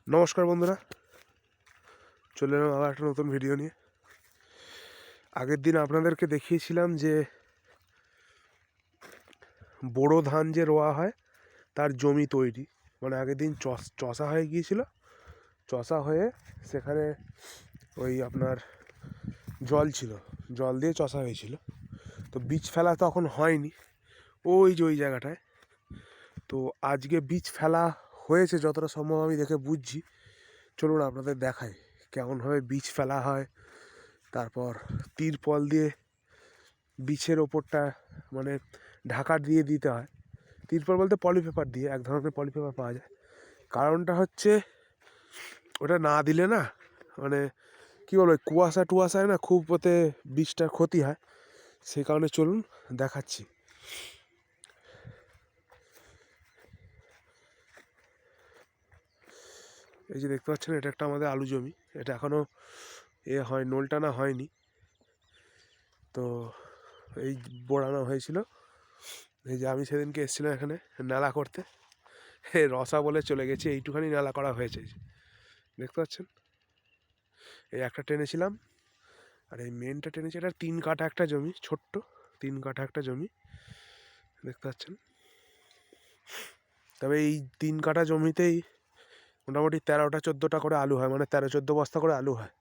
নমস্কার বন্ধুরা, চলে এলাম আবার একটা নতুন ভিডিও নিয়ে। আগের দিন আপনাদেরকে দেখিয়েছিলাম যে বোরো ধান যে রোয়া হয় তার জমি তৈরি, মানে আগের দিন চষা হয়ে গিয়েছিল। চষা হয়ে সেখানে ওই আপনার জল ছিল, জল দিয়ে চষা হয়েছিল। তো বীজ ফেলা তখন হয়নি, ওই যে ওই জায়গাটায়। তো আজকে বীজ ফেলা হয়েছে যতটা সম্ভব আমি দেখে বুঝছি। চলুন আপনাদের দেখাই কেমনভাবে বীজ ফেলা হয়। তারপর তিরপল দিয়ে বীজের ওপরটা মানে ঢাকা দিয়ে দিতে হয়। তিরপল বলতে পলিপেপার দিয়ে, এক ধরনের পলিপেপার পাওয়া যায়। কারণটা হচ্ছে ওটা না দিলে না, মানে কী বলবো, কুয়াশা টুয়াশায় না খুব ওতে বীজটার ক্ষতি হয়। সেই কারণে চলুন দেখাচ্ছি। এই যে দেখতে পাচ্ছেন, এটা একটা আমাদের আলু জমি। এটা এখনও নোল টানা হয়নি, তো এই বোড়ানো হয়েছিল। এই যে আমি সেদিনকে এসেছিলাম এখানে নালা করতে, রসা বলে চলে গেছি, এইটুখানি নালা করা হয়েছে। দেখতে পাচ্ছেন, এই একটা টেনেছিলাম আর এই মেনটা টেনেছি। এটা 3 কাঠা একটা জমি, ছোট্ট 3 কাঠা একটা জমি, দেখতে পাচ্ছেন। তবে এই 3 কাঠা জমিতেই মোটামুটি 13টা 14টা করে আলু হয়, মানে 13-14 বস্তা করে আলু হয়।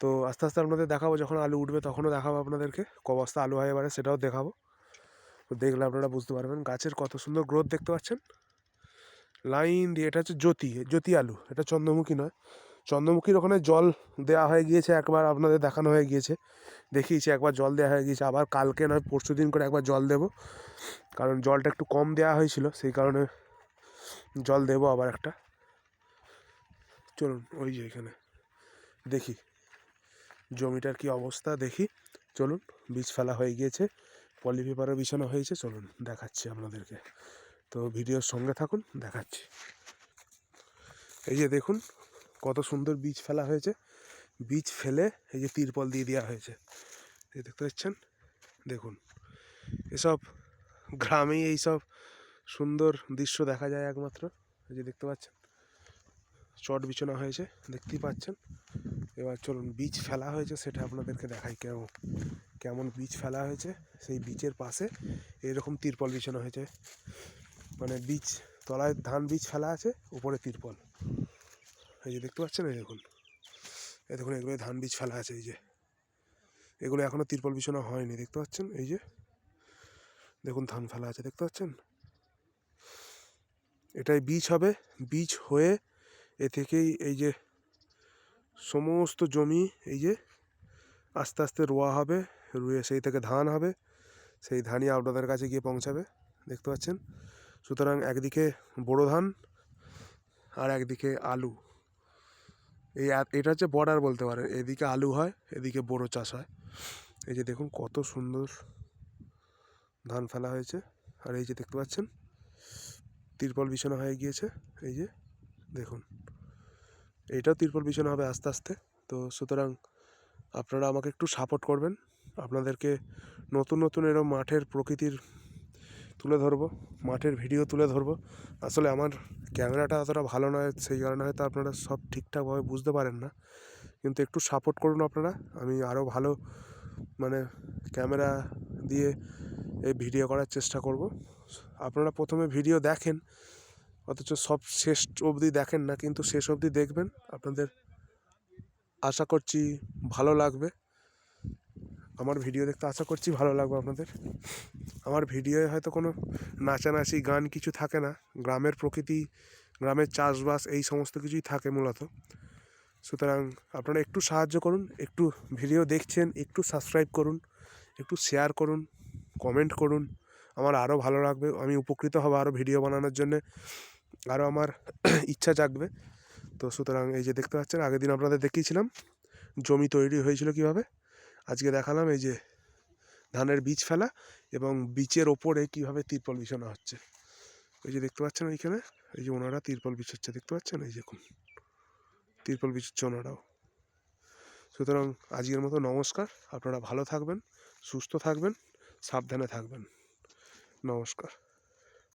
তো আস্তে আস্তে আপনাদের দেখাবো, যখন আলু উঠবে তখনও দেখাবো আপনাদেরকে ক বস্তা আলু হয় এবারে, সেটাও দেখাবো। তো দেখলে আপনারা বুঝতে পারবেন গাছের কত সুন্দর গ্রোথ, দেখতে পাচ্ছেন লাইন দিয়ে। এটা হচ্ছে জ্যোতি আলু, এটা চন্দ্রমুখী নয়। চন্দ্রমুখীর ওখানে জল দেওয়া হয়ে গিয়েছে একবার, আপনাদের দেখানো হয়ে গিয়েছে, দেখিয়েছি একবার জল দেওয়া হয়ে গিয়েছে। আবার কালকে নয় পরশু দিন করে একবার জল দেবো, কারণ জলটা একটু কম দেওয়া হয়েছিল, সেই কারণে জল দেবো আবার একটা। চলুন ওই যে এখানে দেখি জমিটার কি অবস্থা দেখি। চলুন, বীজ ফেলা হয়ে গিয়েছে, পলিপেপারও বিছানো হয়েছে, চলুন দেখাচ্ছি আপনাদেরকে। তো ভিডিওর সঙ্গে থাকুন, দেখাচ্ছি। এই যে দেখুন কত সুন্দর বীজ ফেলা হয়েছে। বীজ ফেলে এই যে তিরপল দিয়ে দেওয়া হয়েছে, এই দেখতে পাচ্ছেন। দেখুন, এসব গ্রামেই এইসব সুন্দর দৃশ্য দেখা যায় একমাত্র। এই যে দেখতে পাচ্ছেন চট বিছানো হয়েছে, দেখতেই পাচ্ছেন। এবার চলুন, বীজ ফেলা হয়েছে সেটা আপনাদেরকে দেখাই, কেমন বীজ ফেলা হয়েছে। সেই বীজের পাশে এরকম তিরপল বিছানো হয়েছে, মানে বীজ তলায় ধান বীজ ফেলা আছে, উপরে তিরপল। এই যে দেখতে পাচ্ছেন, এই দেখুন, এই দেখুন এগুলো ধান বীজ ফেলা আছে। এই যে এগুলো এখনও তিরপল বিছানো হয়নি, দেখতে পাচ্ছেন। এই যে দেখুন ধান ফেলা আছে, দেখতে পাচ্ছেন। এটাই বীজ হবে, বীজ হয়ে এ থেকেই এই যে সমস্ত জমি এই যে আস্তে আস্তে রোয়া হবে, রুয়ে সেই থেকে ধান হবে, সেই ধানই আপনাদের কাছে গিয়ে পৌঁছাবে, দেখতে পাচ্ছেন। সুতরাং একদিকে বোরো ধান আর একদিকে আলু, এটা হচ্ছে বর্ডার বলতে পারেন। এদিকে আলু হয়, এদিকে বোরো চাষ হয়। এই যে দেখুন কত সুন্দর ধান ফেলা হয়েছে। আর এই যে দেখতে পাচ্ছেন তিরপল বিছানো হয়ে গিয়েছে। এই যে দেখুন, এইটাও তিরপল বিছানো হবে আস্তে আস্তে। তো সুতরাং আপনারা আমাকে একটু সাপোর্ট করবেন। আপনাদেরকে নতুন নতুন এরকম মাঠের প্রকৃতির তুলে ধরবো, মাঠের ভিডিও তুলে ধরবো। আসলে আমার ক্যামেরাটা অতটা ভালো নয়, সেই কারণে হয়তো আপনারা সব ঠিকঠাকভাবে বুঝতে পারেন না, কিন্তু একটু সাপোর্ট করুন আপনারা। আমি আরও ভালো মানে ক্যামেরা দিয়ে এই ভিডিও করার চেষ্টা করব। আপনারা প্রথমে ভিডিও দেখেন, অথচ সব শেষ অবধি দেখেন না, কিন্তু শেষ অবধি দেখবেন, আপনাদের আশা করছি ভালো লাগবে। আমার ভিডিও দেখতে আশা করছি ভালো লাগবে আপনাদের। আমার ভিডিওয় হয়তো কোনো নাচানাচি গান কিছু থাকে না, গ্রামের প্রকৃতি, গ্রামের চাষবাস এই সমস্ত কিছুই থাকে মূলত। সুতরাং আপনারা একটু সাহায্য করুন, একটু ভিডিও দেখছেন একটু সাবস্ক্রাইব করুন, একটু শেয়ার করুন, কমেন্ট করুন, আমার আরও ভালো লাগবে, আমি উপকৃত হব আরও ভিডিও বানানোর জন্যে, আরও আমার ইচ্ছা জাগবে। তো সুতরাং এই যে দেখতে পাচ্ছেন, আগের দিন আপনাদের দেখিয়েছিলাম জমি তৈরি হয়েছিল কীভাবে, আজকে দেখালাম এই যে ধানের বীজ ফেলা এবং বীজের ওপরে কীভাবে তিরপল বিছানো হচ্ছে। এই যে দেখতে পাচ্ছেন ওইখানে, এই যে ওনারা তিরপল বিছাচ্ছে, দেখতে পাচ্ছেন, এই দেখুন তিরপল বিছাচ্ছে ওনারাও। সুতরাং আজকের মতো নমস্কার, আপনারা ভালো থাকবেন, সুস্থ থাকবেন, সাবধানে থাকবেন, নমস্কার।